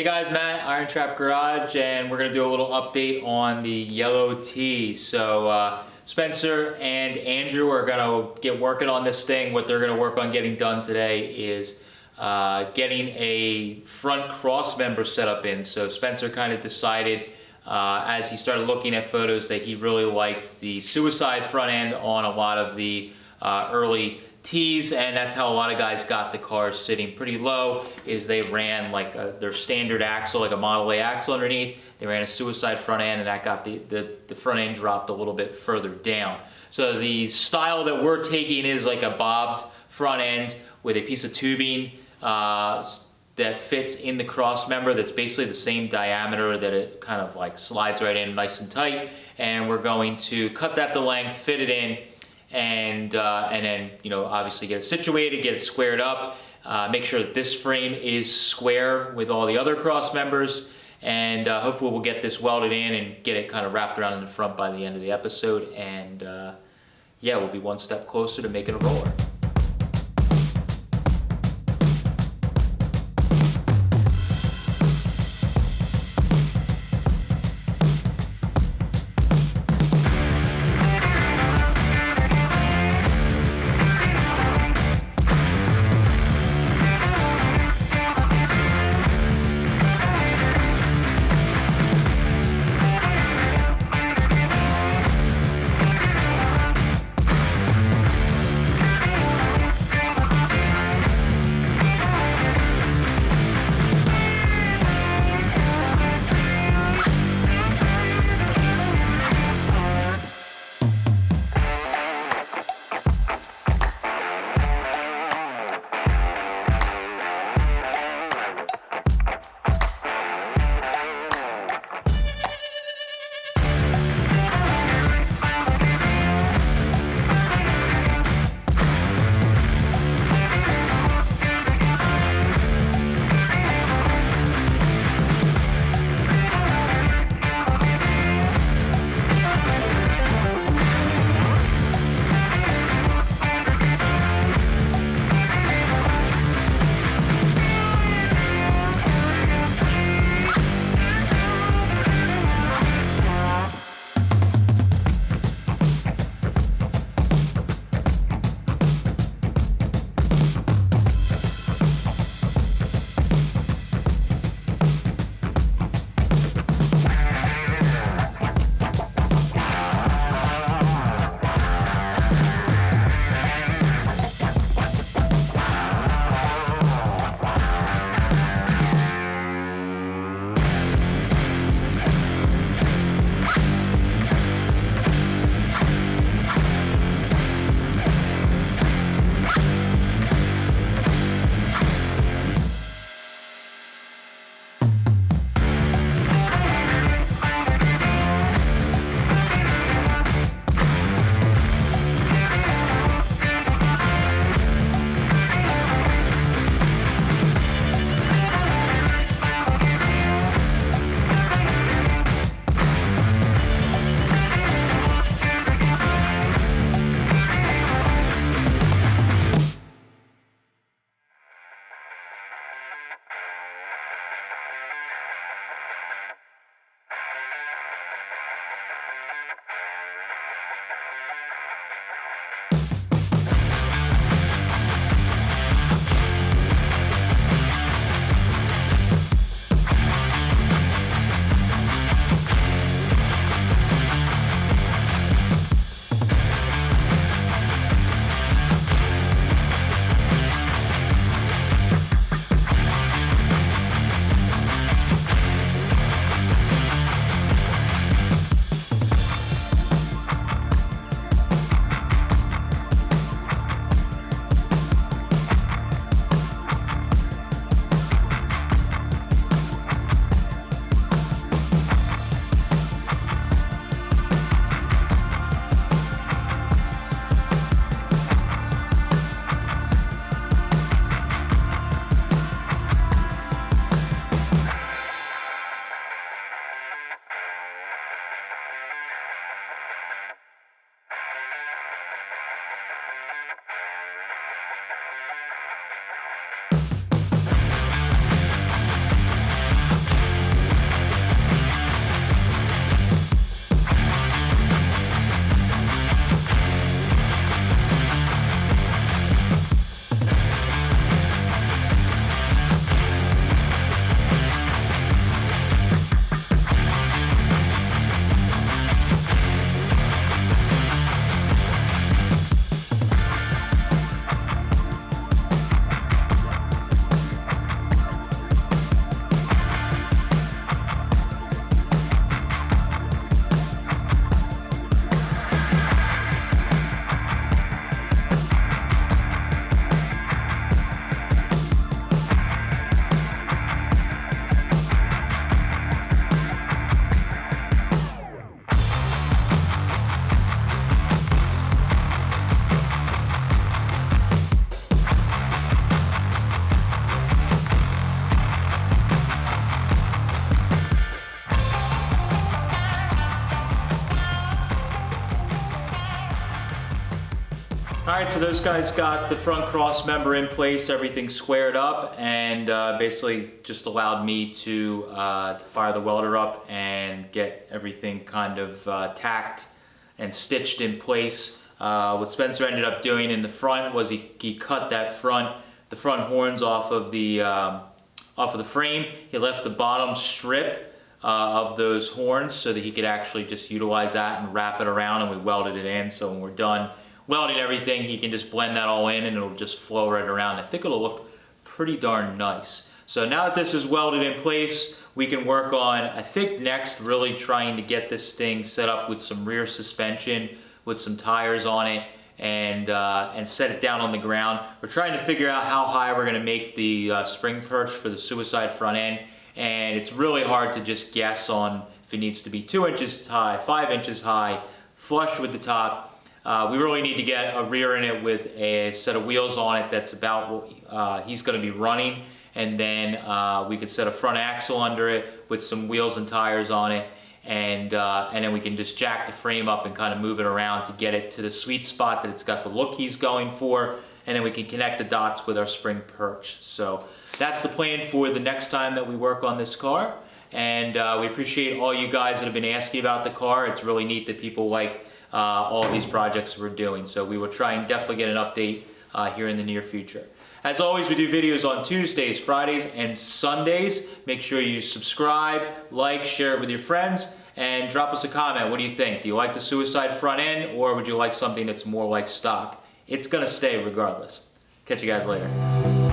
guys, Matt, IronTrap Garage, and we're going to do a little update on the yellow tee. So Spencer and Andrew are going to get working on this thing. What they're going to work on getting done today is getting a front cross member set up in. So Spencer kind of decided as he started looking at photos that he really liked the suicide front end on a lot of the early tees, and that's how a lot of guys got the cars sitting pretty low, is they ran like their standard axle, like a Model A axle underneath. They ran a suicide front end, and that got the front end dropped a little bit further down. So the style that we're taking is like a bobbed front end with a piece of tubing that fits in the cross member that's basically the same diameter, that it kind of like slides right in nice and tight. And we're going to cut that to length, fit it in, and then, you know, obviously get it situated, get it squared up, make sure that this frame is square with all the other cross members, and hopefully we'll get this welded in and get it kind of wrapped around in the front by the end of the episode, and yeah, we'll be one step closer to making a roller. All right, so those guys got the front cross member in place, everything squared up, and basically just allowed me to fire the welder up and get everything kind of tacked and stitched in place. What Spencer ended up doing in the front was he cut the front horns off of the frame. He left the bottom strip of those horns so that he could actually just utilize that and wrap it around, and we welded it in. So when we're done welding everything, he can just blend that all in and it'll just flow right around. I think it'll look pretty darn nice. So now that this is welded in place, we can work on, I think next, really trying to get this thing set up with some rear suspension, with some tires on it, and set it down on the ground. We're trying to figure out how high we're gonna make the spring perch for the suicide front end, and it's really hard to just guess on if it needs to be 2 inches high, 5 inches high, flush with the top. We really need to get a rear in it with a set of wheels on it that's about what he's going to be running, and then we could set a front axle under it with some wheels and tires on it, and then we can just jack the frame up and kind of move it around to get it to the sweet spot that it's got the look he's going for, and then we can connect the dots with our spring perch. So that's the plan for the next time that we work on this car, and we appreciate all you guys that have been asking about the car. It's really neat that people like all of these projects we're doing. So we will try and definitely get an update here in the near future. As always, we do videos on Tuesdays, Fridays, and Sundays. Make sure you subscribe, like, share it with your friends, and drop us a comment. What do you think? Do you like the suicide front end, or would you like something that's more like stock? It's gonna stay regardless. Catch you guys later.